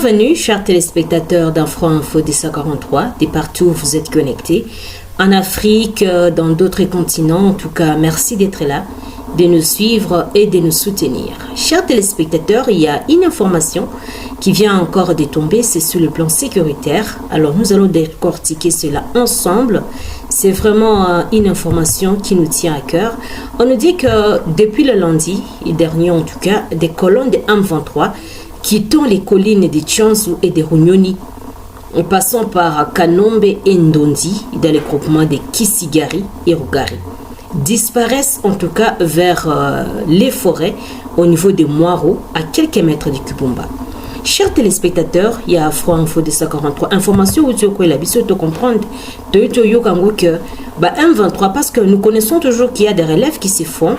Bienvenue, chers téléspectateurs d'Infro Info D143, de partout où vous êtes connectés, en Afrique, dans d'autres continents. En tout cas, merci d'être là, de nous suivre et de nous soutenir. Chers téléspectateurs, il y a une information qui vient encore de tomber, c'est sur le plan sécuritaire. Alors, nous allons décortiquer cela ensemble. C'est vraiment une information qui nous tient à cœur. On nous dit que depuis le lundi dernier, en tout cas, des colonnes de M23 quittant les collines de Tchanzu et de Runyoni, en passant par Kanombe et Ndondi, dans les groupements de Kisigari et Rugari, disparaissent en tout cas vers les forêts au niveau de Moiro, à quelques mètres de Kubumba. Chers téléspectateurs, il y a Afro Info de 143 informations où tu as l'habitude de comprendre que M23, parce que nous connaissons toujours qu'il y a des relèves qui se font.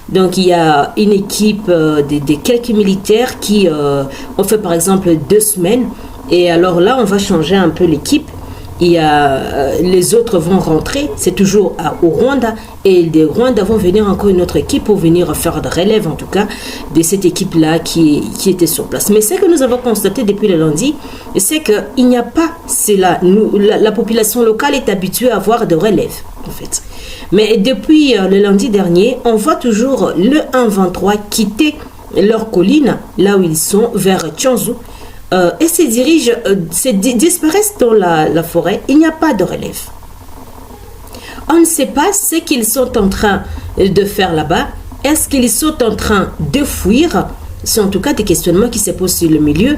Donc il y a une équipe de quelques militaires qui ont fait par exemple 2 semaines, et alors là on va changer un peu l'équipe. Il y a, les autres vont rentrer, c'est toujours au Rwanda, et des Rwandais vont venir encore une autre équipe pour venir faire de relève en tout cas de cette équipe-là qui était sur place. Mais ce que nous avons constaté depuis le lundi, c'est qu'il n'y a pas cela. La population locale est habituée à avoir de relève en fait. Mais depuis le lundi dernier, on voit toujours le 1-23 quitter leur colline, là où ils sont, vers Tchanzu, et disparaissent dans la forêt. Il n'y a pas de relève. On ne sait pas ce qu'ils sont en train de faire là-bas. Est-ce qu'ils sont en train de fuir? C'est en tout cas des questionnements qui se posent sur le milieu.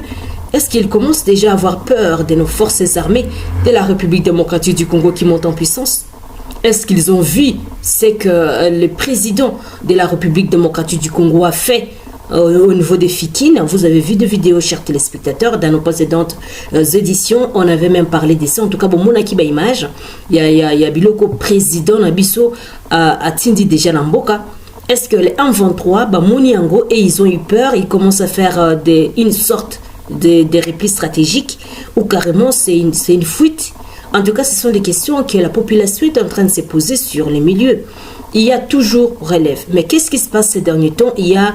Est-ce qu'ils commencent déjà à avoir peur de nos forces armées de la République démocratique du Congo qui montent en puissance? Est-ce qu'ils ont vu ce que le président de la République démocratique du Congo a fait au niveau des Fikines? Vous avez vu des vidéos, chers téléspectateurs, dans nos précédentes éditions. On avait même parlé de ça. En tout cas, bon, mon akiba image, il y a Biloko président Nabiso à Tindi déjà Namboka. Est-ce que les 1-23, Moniango, et ils ont eu peur, ils commencent à faire une sorte de repli stratégique, ou carrément c'est une fuite? En tout cas, ce sont des questions que la population est en train de se poser sur les milieux. Il y a toujours relève. Mais qu'est-ce qui se passe ces derniers temps? Il y a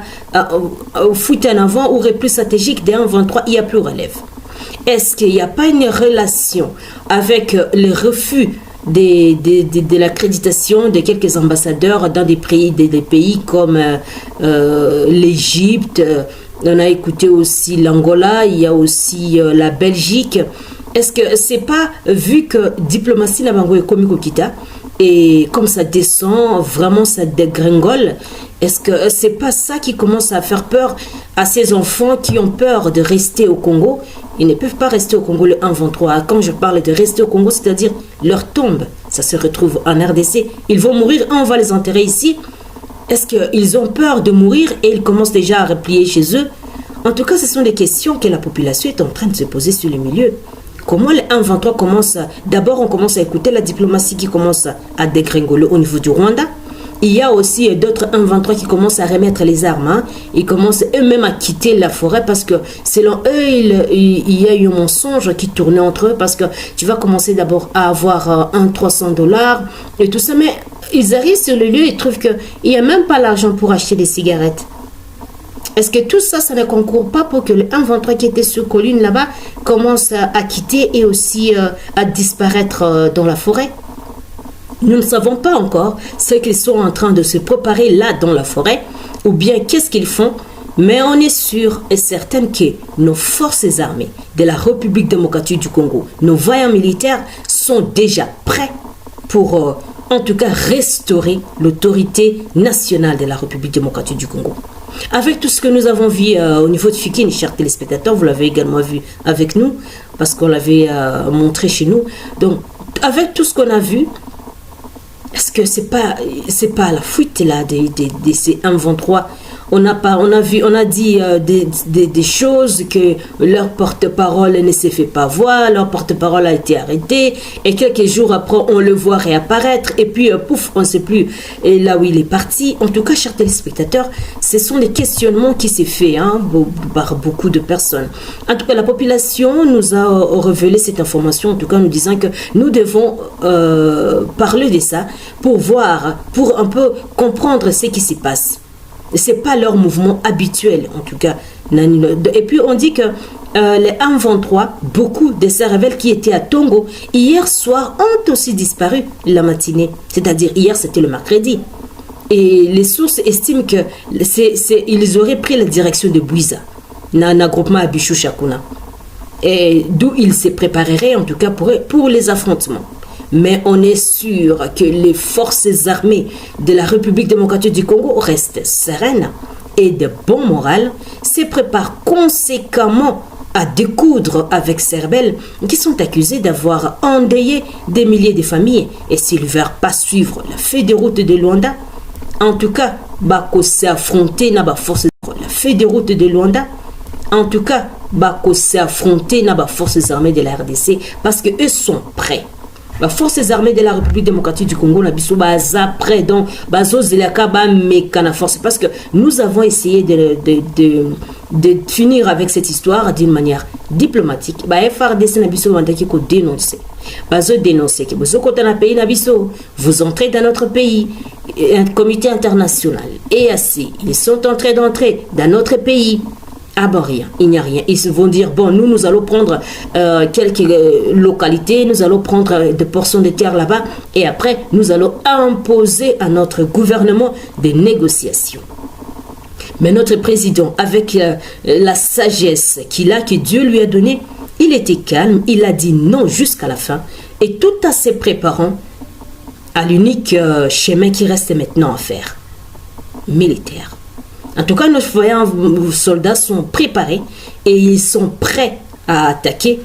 fuite en avant ou repli stratégique des 1-23, il n'y a plus relève. Est-ce qu'il n'y a pas une relation avec le refus de l'accréditation de quelques ambassadeurs dans des pays comme l'Égypte? On a écouté aussi l'Angola, il y a aussi la Belgique. Est-ce que c'est pas vu que diplomatie n'a pas comme Kokita et comme ça descend, vraiment ça dégringole? Est-ce que c'est pas ça qui commence à faire peur à ces enfants qui ont peur de rester au Congo? Ils ne peuvent pas rester au Congo le 1-23. Quand je parle de rester au Congo, c'est-à-dire leur tombe, ça se retrouve en RDC. Ils vont mourir, on va les enterrer ici. Est-ce qu'ils ont peur de mourir et ils commencent déjà à replier chez eux? En tout cas, ce sont des questions que la population est en train de se poser sur le milieu. Comment les 1-23 commencent? D'abord, on commence à écouter la diplomatie qui commence à dégringoler au niveau du Rwanda. Il y a aussi d'autres 1-23 qui commencent à remettre les armes. Hein. Ils commencent eux-mêmes à quitter la forêt parce que selon eux, il y a eu un mensonge qui tournait entre eux parce que tu vas commencer d'abord à avoir $300 et tout ça. Mais ils arrivent sur le lieu et trouvent qu'il n'y a même pas l'argent pour acheter des cigarettes. Est-ce que tout ça, ça ne concourt pas pour que le 1-23 qui était sur colline là-bas commence à quitter et aussi à disparaître dans la forêt? Nous ne savons pas encore ce qu'ils sont en train de se préparer là dans la forêt ou bien qu'est-ce qu'ils font, mais on est sûr et certain que nos forces armées de la République démocratique du Congo, nos vaillants militaires sont déjà prêts pour en tout cas restaurer l'autorité nationale de la République démocratique du Congo. Avec tout ce que nous avons vu au niveau de Fikine, chers téléspectateurs, vous l'avez également vu avec nous, parce qu'on l'avait montré chez nous. Donc, avec tout ce qu'on a vu, est-ce que c'est pas la fuite là de ces 1-23? On a dit des choses que leur porte-parole ne s'est fait pas voir, leur porte-parole a été arrêté et quelques jours après on le voit réapparaître et puis pouf, on ne sait plus là où il est parti. En tout cas, chers téléspectateurs, ce sont des questionnements qui s'est fait par beaucoup de personnes. En tout cas, la population nous a révélé cette information, en tout cas nous disant que nous devons parler de ça pour voir, pour un peu comprendre ce qui se passe. C'est pas leur mouvement habituel, en tout cas. Et puis on dit que les M23, beaucoup de ces rebelles qui étaient à Tongo, hier soir, ont aussi disparu la matinée. C'est-à-dire, hier, c'était le mercredi. Et les sources estiment qu'ils auraient pris la direction de Bouiza, dans un groupement à Bichou Chakuna. Et d'où ils se prépareraient, en tout cas, pour les affrontements. Mais on est sûr que les forces armées de la République démocratique du Congo restent sereines et de bon moral, se préparent conséquemment à découdre avec ces rebelles qui sont accusés d'avoir endeuillé des milliers de familles. Et s'ils ne veulent pas suivre la feuille de route de Luanda, en tout cas, Bako s'est affronté dans la force la feuille de route de Luanda. En tout cas, Bako s'est affronté dans les forces armées de la RDC parce qu'eux sont prêts. Les forces armées de la République démocratique du Congo, prêts, donc, parce que nous avons essayé de finir avec cette histoire d'une manière diplomatique. FRDC dénoncer. Dénoncer que vous entrez dans notre pays, un comité international, EAC, ils sont en train d'entrer dans notre pays. Ah bon, rien, il n'y a rien. Ils vont dire, bon, nous allons prendre quelques localités, nous allons prendre des portions de terre là-bas, et après, nous allons imposer à notre gouvernement des négociations. Mais notre président, avec la sagesse que Dieu lui a donnée, il était calme, il a dit non jusqu'à la fin, et tout en se préparant à l'unique chemin qui reste maintenant à faire, militaire. En tout cas, nos soldats sont préparés et ils sont prêts à attaquer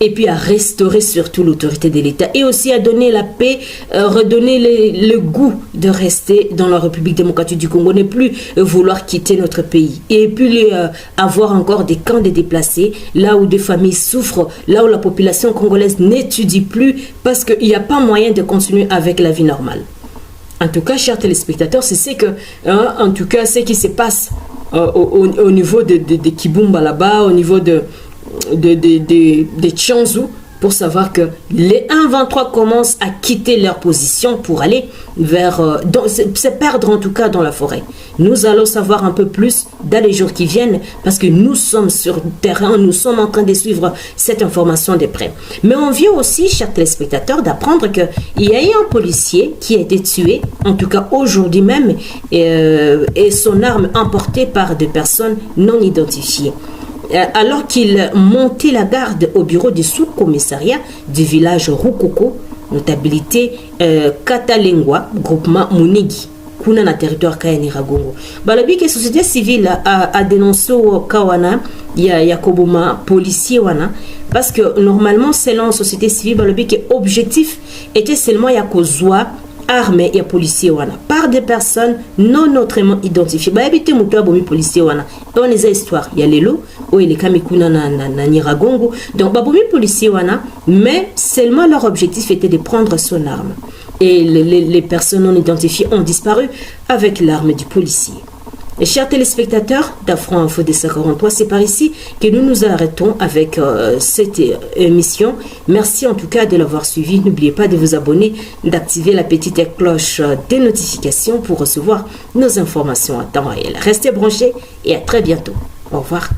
et puis à restaurer surtout l'autorité de l'État et aussi à donner la paix, redonner le goût de rester dans la République démocratique du Congo, ne plus vouloir quitter notre pays et puis avoir encore des camps de déplacés, là où des familles souffrent, là où la population congolaise n'étudie plus parce qu'il n'y a pas moyen de continuer avec la vie normale. En tout cas, chers téléspectateurs, c'est ce que, en tout cas, ce qui se passe au niveau de Kibumba là-bas, au niveau de Tchanzu, pour savoir que les 1-23 commencent à quitter leur position pour aller vers, se perdre en tout cas dans la forêt. Nous allons savoir un peu plus dans les jours qui viennent parce que nous sommes sur le terrain, nous sommes en train de suivre cette information de près. Mais on vient aussi, chers téléspectateurs, d'apprendre qu'il y a eu un policier qui a été tué, en tout cas aujourd'hui même, et son arme emportée par des personnes non identifiées. Alors qu'il montait la garde au bureau du sous-commissariat du village Rukoko, notabilité Katalengwa, groupement Munigi, kuna na territoire Kayani Ragongo. Balabi que société civile a dénoncé au Kawana, Yakoboma policier wana, parce que normalement selon la société civile, balabi que objectif était seulement Yakozwa armée et policiers wana par des personnes non autrement identifiées. Ba habité muto bomi policiers wana. On les a histoire. Il y a les lots où il est kamikuna na Nyiragongo. Donc ba bomi policiers wana, mais seulement leur objectif était de prendre son arme. Et les personnes non identifiées ont disparu avec l'arme du policier. Et chers téléspectateurs d'Afro Info des 43, c'est par ici que nous nous arrêtons avec cette émission. Merci en tout cas de l'avoir suivi. N'oubliez pas de vous abonner, d'activer la petite cloche des notifications pour recevoir nos informations à temps réel. Restez branchés et à très bientôt. Au revoir.